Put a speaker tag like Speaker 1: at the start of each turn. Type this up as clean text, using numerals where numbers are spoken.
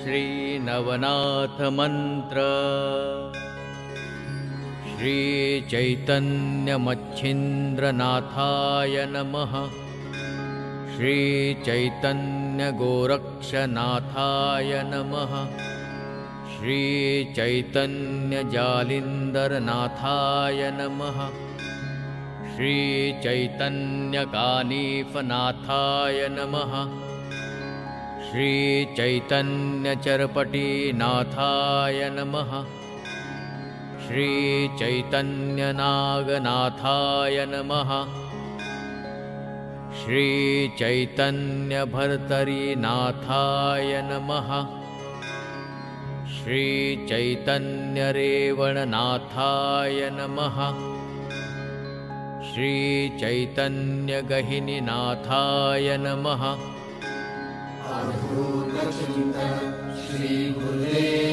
Speaker 1: श्री नवनाथ मंत्र। श्री चैतन्य मच्छिंद्रनाथाय नमः। श्री चैतन्य गोरक्षनाथाय नमः। श्री चैतन्य जालिंदरनाथाय नमः। श्री चैतन्य कानीफनाथाय नमः। श्री चैतन्य चरपटीनाथाय नमः। श्री चैतन्य नागनाथाय नमः। श्री चैतन्य भर्तरीनाथाय नमः। श्री चैतन्य रेवणनाथाय नमः। श्री चैतन्य गहिनीनाथाय नमः।
Speaker 2: श्री गुरुदेव